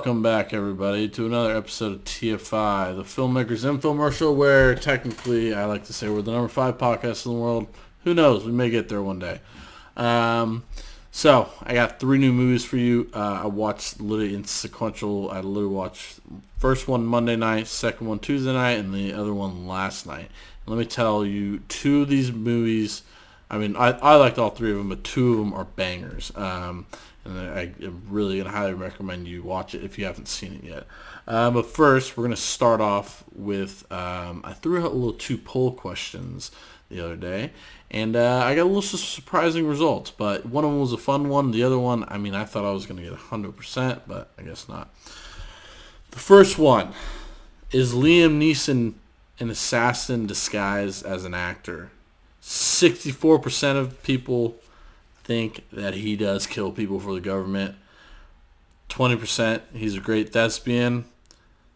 Welcome back, everybody, to another episode of TFI, the Filmmakers Infomercial, where technically I like to say we're the number 5 podcast in the world. Who knows? We may get there one day. So I got 3 new movies for you. I watched literally in sequential. I literally watched first one Monday night, second one Tuesday night, and the other one last night. And let me tell you, 2 of these movies, I mean, I liked all 3 of them, but 2 of them are bangers. And I'm really going to highly recommend you watch it if you haven't seen it yet. But first, we're going to start off with, I threw out a little 2 poll questions the other day, and I got a little surprising results, but one of them was a fun one. The other one, I mean, I thought I was going to get 100%, but I guess not. The first one, is Liam Neeson an assassin disguised as an actor? 64% of people think that he does kill people for the government. 20%, he's a great thespian.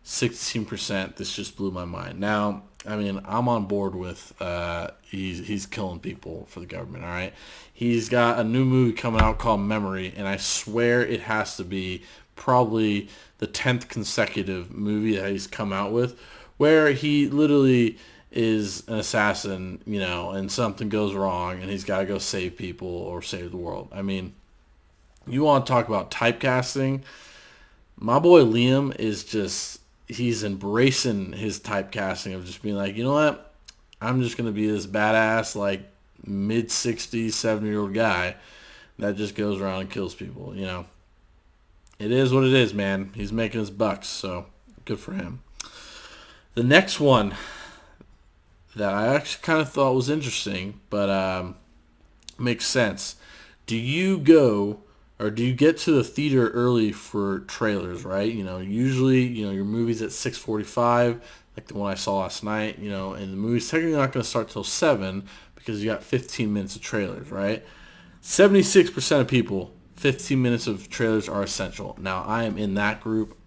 16%, this just blew my mind. Now, I mean, I'm on board with he's killing people for the government, all right? He's got a new movie coming out called Memory, and I swear it has to be probably the 10th consecutive movie that he's come out with, where he literally is an assassin, you know, and something goes wrong and he's got to go save people or save the world. I mean, you want to talk about typecasting? My boy Liam is just, he's embracing his typecasting of just being like, you know what? I'm just going to be this badass, like, mid-60s, 70-year-old guy that just goes around and kills people, you know. It is what it is, man. He's making his bucks, so good for him. The next one that I actually kind of thought was interesting, but makes sense. Do you go, or do you get to the theater early for trailers, right? You know, usually, you know, your movie's at 6:45, like the one I saw last night, you know, and the movie's technically not going to start till 7 because you got 15 minutes of trailers, right? 76% of people, 15 minutes of trailers are essential. Now, I am in that group.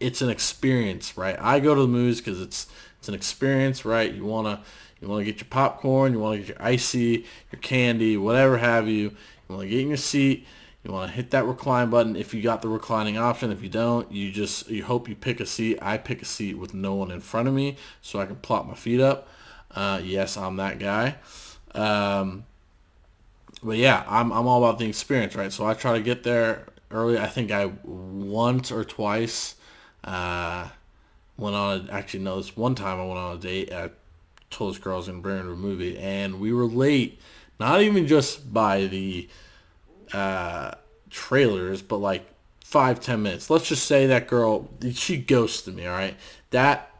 It's an experience, right? I go to the movies because it's an experience, right? You wanna get your popcorn, you wanna get your icy, your candy, whatever have you. You wanna get in your seat. You wanna hit that recline button if you got the reclining option. If you don't, you hope you pick a seat. I pick a seat with no one in front of me so I can plop my feet up. Yes, I'm that guy. But yeah, I'm all about the experience, right? So I try to get there early. I think I once or twice this one time I went on a date. I told this girl I was going to bring her to a movie, and we were late, not even just by the trailers, but like 5-10 minutes. Let's just say that girl, she ghosted me, all right? That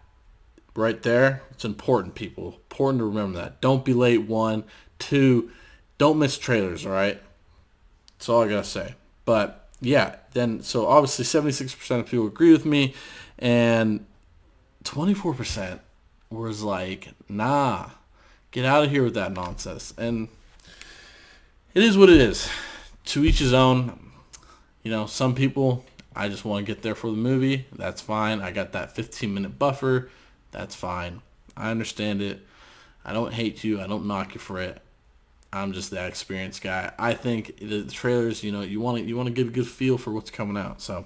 right there, it's important, people. Important to remember that. Don't be late, 1. 2, don't miss trailers, all right? That's all I got to say. But yeah, then, so obviously 76% of people agree with me, and 24% was like, nah, get out of here with that nonsense. And it is what it is. To each his own. You know, some people, I just want to get there for the movie. That's fine. I got that 15-minute buffer. That's fine. I understand it. I don't hate you. I don't knock you for it. I'm just that experienced guy. I think the trailers, you know, you want to get a good feel for what's coming out. So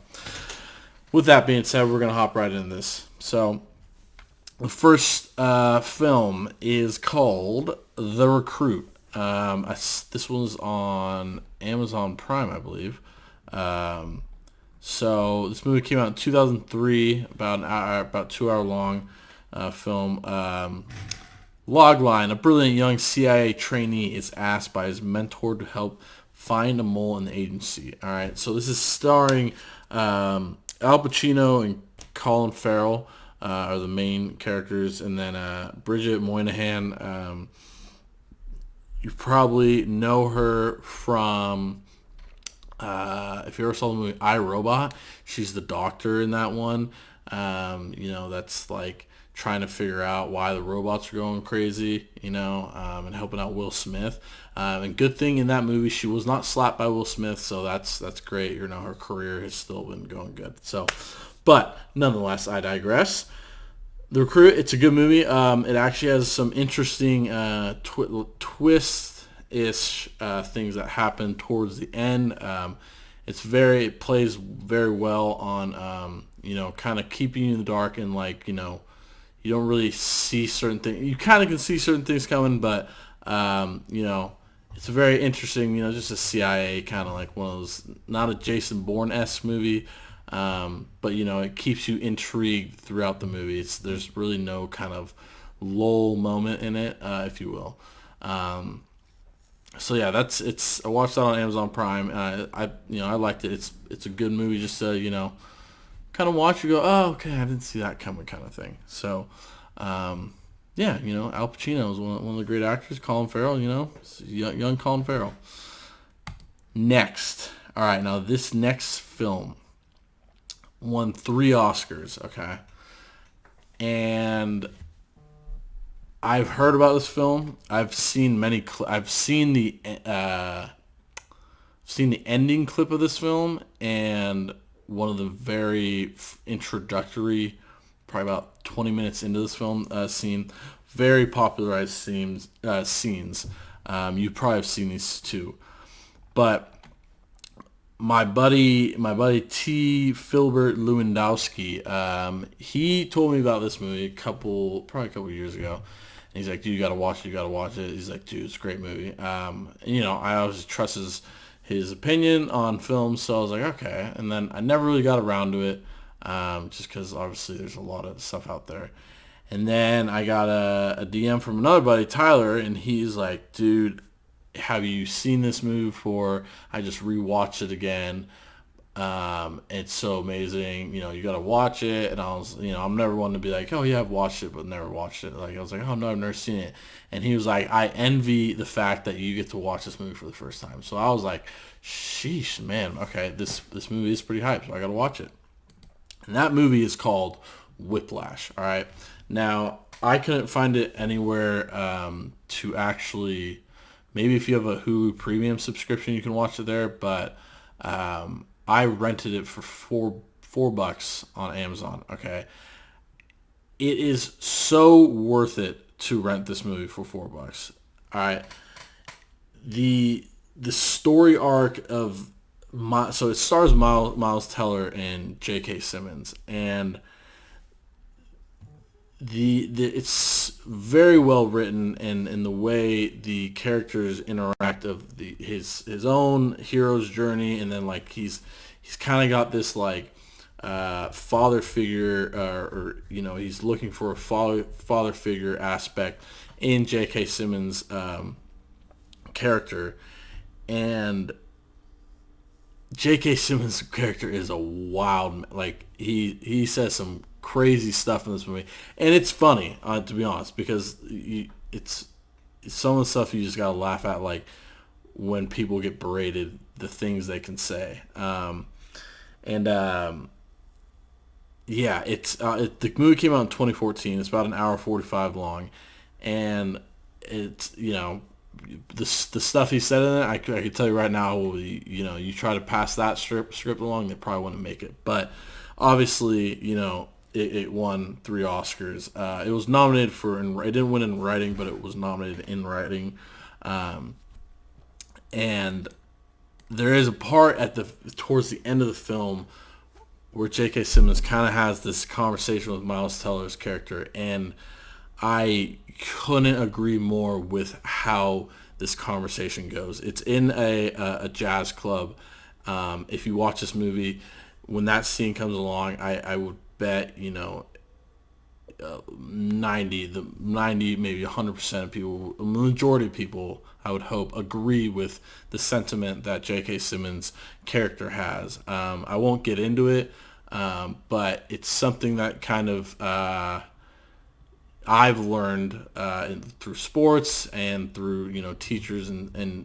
with that being said, we're going to hop right into this. So the first film is called The Recruit. This was on Amazon Prime, I believe. So this movie came out in 2003, about 2 hour long film. Logline: a brilliant young CIA trainee is asked by his mentor to help find a mole in the agency. All right, so this is starring Al Pacino and Colin Farrell are the main characters, and then Bridget Moynihan. You probably know her from, if you ever saw the movie I, Robot, she's the doctor in that one. You know, that's like trying to figure out why the robots are going crazy, you know, and helping out Will Smith. And good thing in that movie she was not slapped by Will Smith, so that's great. You know, her career has still been going good. So, but nonetheless, I digress. The Recruit, it's a good movie. It actually has some interesting twist-ish things that happen towards the end. it plays very well on kind of keeping you in the dark, and like you don't really see certain things. You kind of can see certain things coming, but it's very interesting. Just a CIA kind of like one of those, not a Jason Bourne-esque movie, but it keeps you intrigued throughout the movie. There's really no kind of lull moment in it, if you will. So yeah, I watched that on Amazon Prime. I liked it. It's a good movie just to kind of watch. You go, oh, okay, I didn't see that coming, kind of thing. So yeah, Al Pacino is one of the great actors. Colin Farrell, young Colin Farrell. Next, all right, now this next film won 3 Oscars. Okay, and I've heard about this film. I've seen I've seen the ending clip of this film, and one of the very introductory, probably about 20 minutes into this film, scene, very popularized scenes. You probably have seen these too, but my buddy T. Filbert Lewandowski, he told me about this movie probably a couple years ago. And he's like, dude, you gotta watch it. He's like, dude, it's a great movie. I always trust his opinion on films, so I was like, okay. And then I never really got around to it, just because obviously there's a lot of stuff out there. And then I got a DM from another buddy, Tyler, and he's like, dude, have you seen this movie before? I just rewatched it again. It's so amazing. You got to watch it. And I was, I'm never one to be like, oh yeah, I've watched it, but never watched it. Like, I was like, oh no, I've never seen it. And he was like, I envy the fact that you get to watch this movie for the first time. So I was like, sheesh, man. Okay, this movie is pretty hype, so I got to watch it. And that movie is called Whiplash. All right. Now, I couldn't find it anywhere to actually. Maybe if you have a Hulu Premium subscription, you can watch it there. But I rented it for $4 on Amazon. Okay, it is so worth it to rent this movie for $4. All right, the story arc of so it stars Miles Teller and J.K. Simmons, and it's very well written, and in the way the characters interact of his own hero's journey, and then like he's kind of got this like father figure, or he's looking for a father figure aspect in J.K. Simmons' character, and J.K. Simmons' character is a wild, like he says some crazy stuff in this movie, and it's funny, to be honest, because it's some of the stuff you just gotta laugh at, like when people get berated, the things they can say, yeah, the movie came out in 2014. It's about an hour 45 long, and it's the stuff he said in it, I can tell you right now, you try to pass that script along, they probably wouldn't make it, but obviously, it won 3 Oscars. It was nominated it didn't win in writing, but it was nominated in writing. And there is a part towards the end of the film where J.K. Simmons kind of has this conversation with Miles Teller's character, and I couldn't agree more with how this conversation goes. It's in a jazz club. If you watch this movie, when that scene comes along, I would bet 90 maybe 100% of people, a majority of people, I would hope, agree with the sentiment that J.K. Simmons' character has. I won't get into it, but it's something that kind of I've learned through sports and through teachers and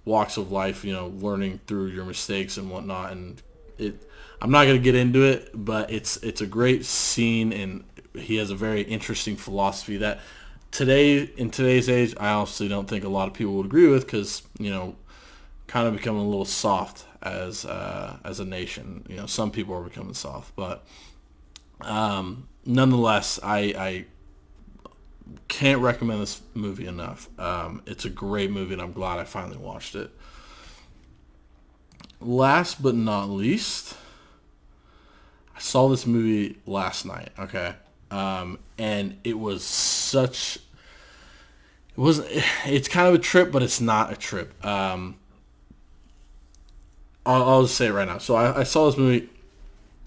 walks of life, learning through your mistakes and whatnot. And I'm not going to get into it, but it's a great scene, and he has a very interesting philosophy that in today's age, I honestly don't think a lot of people would agree with, because kind of becoming a little soft as a nation. Some people are becoming soft, but nonetheless, I can't recommend this movie enough. It's a great movie, and I'm glad I finally watched it. last but not least, I saw this movie last night. Okay, and it was such. It wasn't. It's kind of a trip, but it's not a trip. I'll just say it right now. So I saw this movie.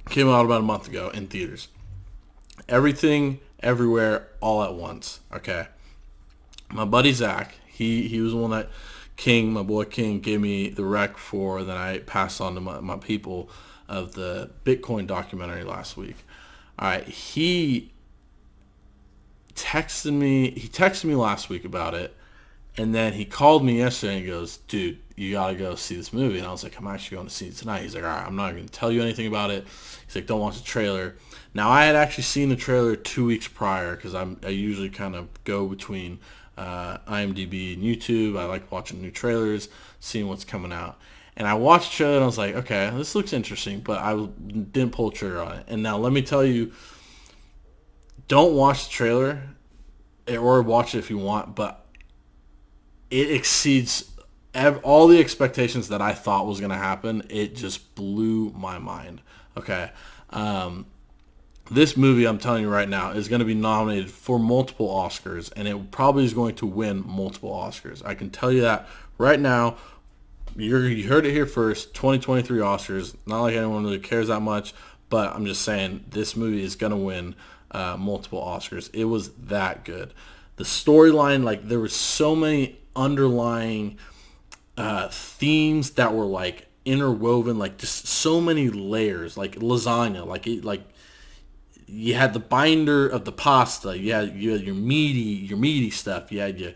Came out about a month ago in theaters. Everything, Everywhere, All at Once. Okay. My buddy Zach, he was the one that my boy King, gave me the rec for that I passed on to my people of the Bitcoin documentary last week. All right. He texted me last week about it, and then he called me yesterday and he goes, dude, you got to go see this movie. And I was like, I'm actually going to see it tonight. He's like, all right, I'm not going to tell you anything about it. He's like, don't watch the trailer. Now, I had actually seen the trailer 2 weeks prior because I usually kind of go between IMDb and YouTube. I like watching new trailers, seeing what's coming out. And I watched the trailer and I was like, okay, this looks interesting, but I didn't pull the trigger on it. And now let me tell you, don't watch the trailer or watch it if you want, but it exceeds all the expectations that I thought was going to happen. It just blew my mind. Okay. This movie, I'm telling you right now, is going to be nominated for multiple Oscars, and it probably is going to win multiple Oscars. I can tell you that right now. You heard it here first. 2023 Oscars. Not like anyone really cares that much, but I'm just saying this movie is going to win multiple Oscars. It was that good. The storyline, like, there were so many underlying themes that were like interwoven, like just so many layers, like lasagna, like you had the binder of the pasta, you had your meaty stuff, you had your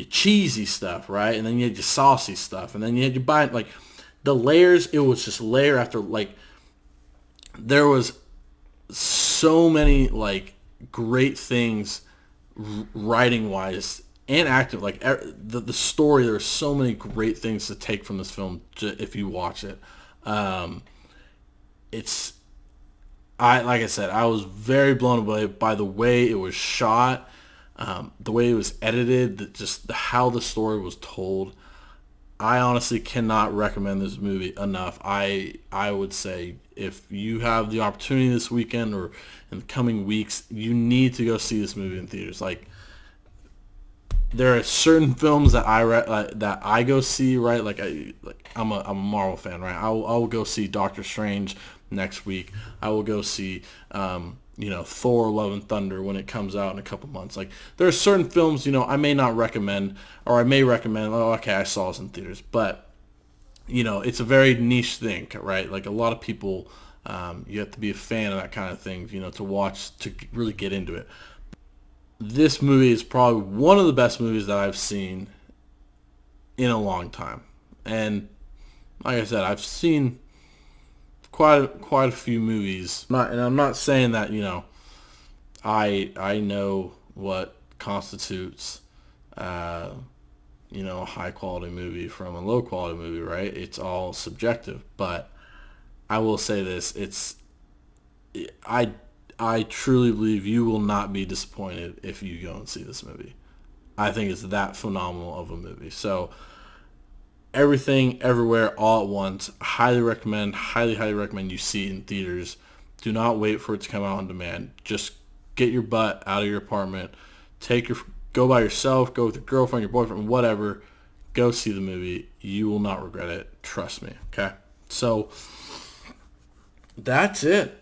cheesy stuff, right, and then you had your saucy stuff, and then you had your like the layers. It was just layer after, like, there was so many like great things writing wise and active, like the story. There are so many great things to take from this film if you watch it. Like I said, I was very blown away by the way it was shot, the way it was edited, just how the story was told. I honestly cannot recommend this movie enough. I would say if you have the opportunity this weekend or in the coming weeks, you need to go see this movie in theaters. Like, there are certain films that I go see, right? Like I'm a Marvel fan, right? I will go see Doctor Strange next week. I will go see Thor: Love and Thunder when it comes out in a couple months. Like, there are certain films I may not recommend, or I may recommend. Oh, okay, I saw this in theaters, but it's a very niche thing, right? Like, a lot of people, you have to be a fan of that kind of thing, to watch, to really get into it. This movie is probably one of the best movies that I've seen in a long time. And like I said, I've seen quite a few movies. And I'm not saying that, I know what constitutes a high quality movie from a low quality movie, right? It's all subjective. But I will say this, I truly believe you will not be disappointed if you go and see this movie. I think it's that phenomenal of a movie. So, Everything, Everywhere, All at Once, highly recommend you see it in theaters. Do not wait for it to come out on demand. Just get your butt out of your apartment. Go by yourself, go with your girlfriend, your boyfriend, whatever. Go see the movie. You will not regret it. Trust me. Okay? So, that's it.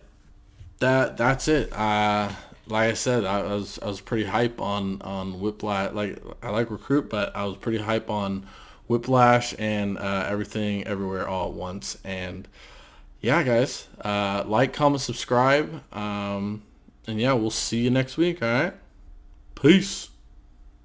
That's it. Like I said, I was pretty hype on Whiplash. Like, I like Recruit, but I was pretty hype on Whiplash and Everything, Everywhere, All at Once. And yeah, guys, like, comment, subscribe, and yeah, we'll see you next week. All right, peace.